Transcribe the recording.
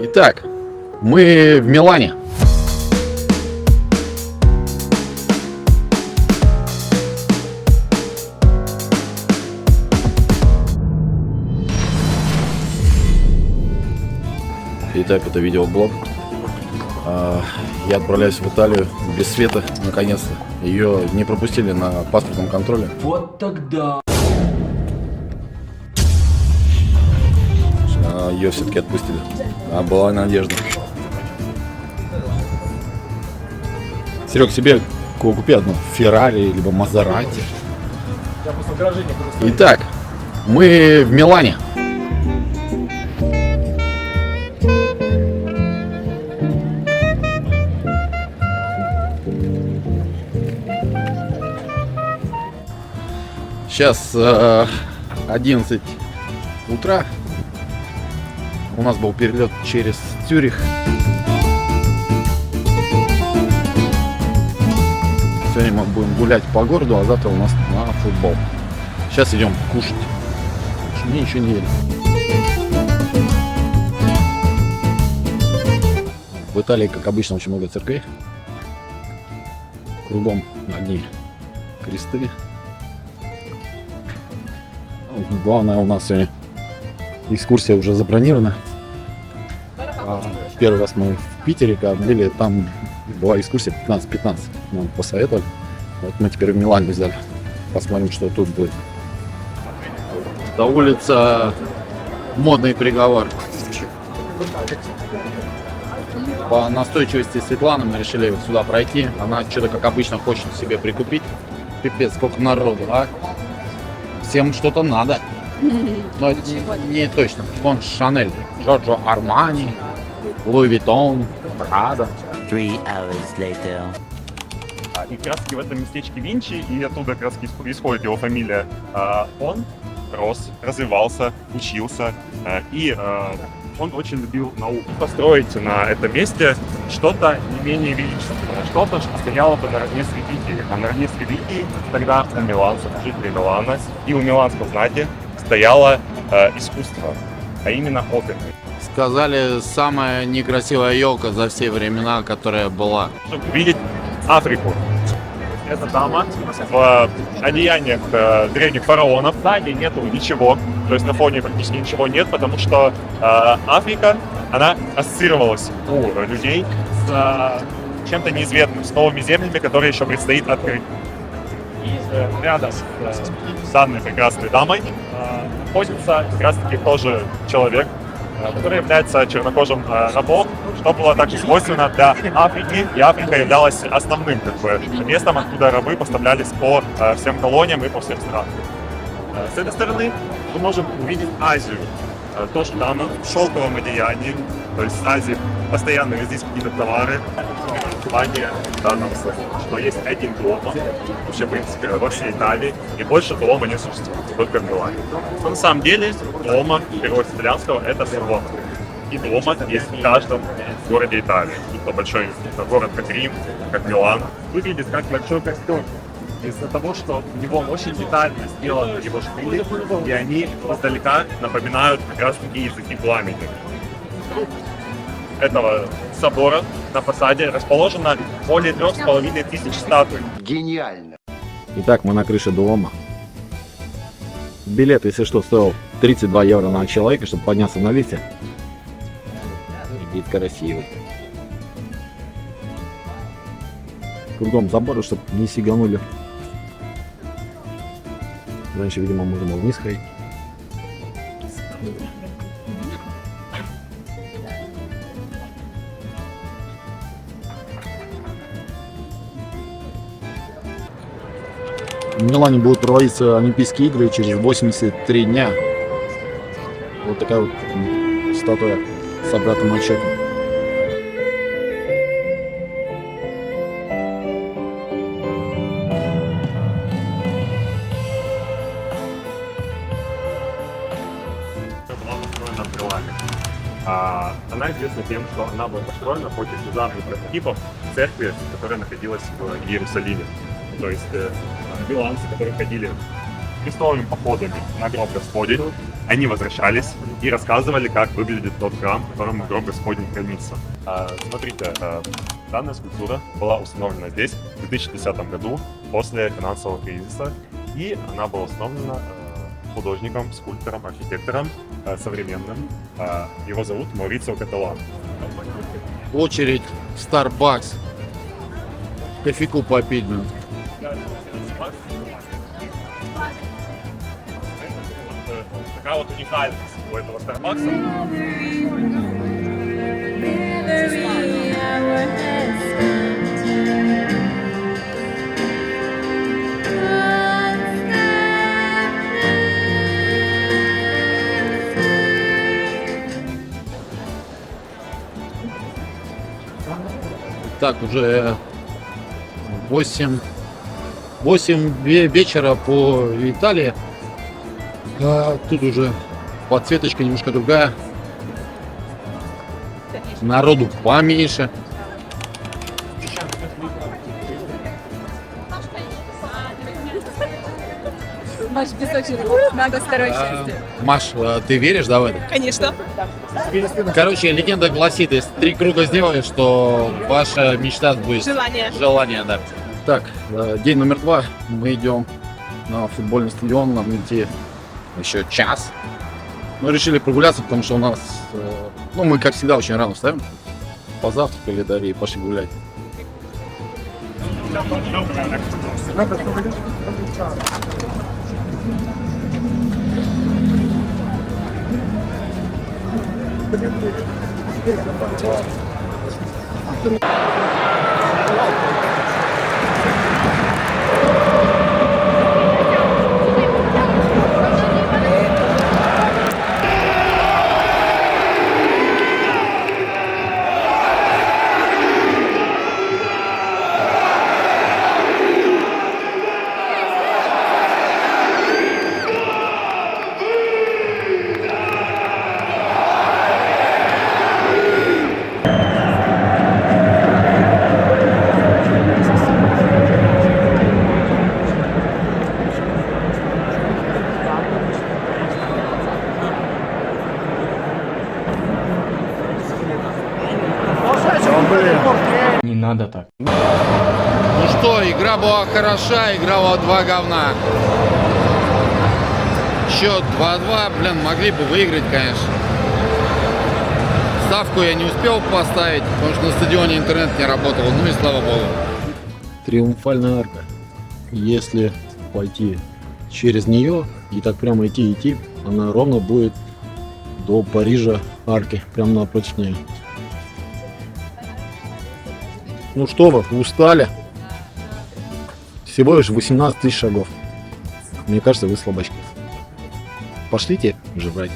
Итак, мы в Милане. Итак, это видеоблог. Я отправляюсь в Италию без Света, наконец-то. Ее не пропустили на паспортном контроле. Вот тогда. Ее все-таки отпустили. Была надежда. Серег, себе купи одну Феррари, либо Мазерати. Итак, мы в Милане. Сейчас 11 утра. У нас был перелет через Цюрих. Сегодня мы будем гулять по городу, а завтра у нас на футбол. Сейчас идем кушать. Мы еще не ели. В Италии, как обычно, очень много церквей. Кругом одни кресты. Главное, у нас сегодня экскурсия уже забронирована. Первый раз мы в Питере, когда были, там была экскурсия 15-15. Нам посоветовали. Вот мы теперь в Милане взяли. Посмотрим, что тут будет. До улица модный приговор. По настойчивости Светланы мы решили сюда пройти. Она что-то, как обычно, хочет себе прикупить. Пипец, сколько народу, а? Всем что-то надо. Но это не точно. Вон Шанель, Джорджо Армани, Луи Виттон, Прада. 3 hours later. И как раз в этом местечке Винчи, и оттуда как раз исходит его фамилия, он рос, развивался, учился, и он очень любил науку. Построить на этом месте что-то не менее величественное, что-то, что стояло бы наравне с религией. А наравне с религией тогда у миланцев, жителей Милана, и у миланского знати стояло искусство, а именно опера. Сказали, самая некрасивая елка за все времена, которая была. Чтобы увидеть Африку. Эта дама в одеяниях древних фараонов. Сзади нету ничего, то есть на фоне практически ничего нет, потому что Африка, она ассоциировалась у людей с чем-то неизвестным, с новыми землями, которые еще предстоит открыть. И рядом с данной прекрасной дамой находится как раз таки тоже человек, который является чернокожим рабом, что было также свойственно для Африки, и Африка являлась основным местом, откуда рабы поставлялись по всем колониям и по всем странам. С этой стороны мы можем увидеть Азию, то, что там в шелковом одеянии, то есть в Азии постоянно здесь какие-то товары, плане данного случая, что есть один дом, вообще, в принципе, во всей Италии, и больше дома не существует, только в Милане. Но на самом деле, дома, в переводе с итальянского, это всего. И дома есть в каждом городе Италии. Будь то большой город, как Рим, как Милан. Выглядит как большой костер. Из-за того, что у него очень детально сделаны его шпили, и они издалека напоминают как раз такие языки пламени. Этого собора на фасаде расположено более 3500 статуй. Гениально. Итак, мы на крыше дома. Билет, если что, стоил 32 евро на человека, чтобы подняться на лифте. Вид красивый. Кругом заборы, чтобы не сиганули. Раньше, видимо, можно было вниз ходить. В Милане будут проводиться Олимпийские игры через 83 дня. Вот такая вот статуя с обратным отсчетом. Была построена в Милане. Она известна тем, что она была построена по дизайну прототипов церкви, которая находилась в Иерусалиме. То есть миланцы, которые ходили крестовыми походами на гроб Господень они возвращались и рассказывали, как выглядит тот храм, в котором гроб Господень хранится. Смотрите, данная скульптура была установлена здесь в 2010 году после финансового кризиса, и она была установлена художником, скульптором, архитектором современным. Его зовут Маурицио Каталан. Очередь в Starbucks. Кофейку попить, блин. Такая вот уникальность у этого Старбакса. Так, уже 8 вечера по Италии. Тут уже подсветочка немножко другая. Народу поменьше. Маш, песочек, надо второе счастье. Маш, ты веришь, да, в это? Конечно. Короче, легенда гласит, если 3 круга сделаешь, то ваша мечта будет. Желание. Желание, да. Так, день номер 2. Мы идем на футбольный стадион, нам идти еще час. Мы решили прогуляться, потому что у нас, мы как всегда очень рано встаем. Позавтракали, да, и пошли гулять. Не надо так. Ну что, игра была хороша, игра была 2 говна. Счет 2-2, блин, могли бы выиграть, конечно. Ставку я не успел поставить, потому что на стадионе интернет не работал, ну и слава богу. Триумфальная арка. Если пойти через нее и так прямо идти, она ровно будет до Парижа арки, прямо напротив нее. Ну что вы, устали? Всего лишь 18 тысяч шагов. Мне кажется, вы слабачки. Пошлите уже брать.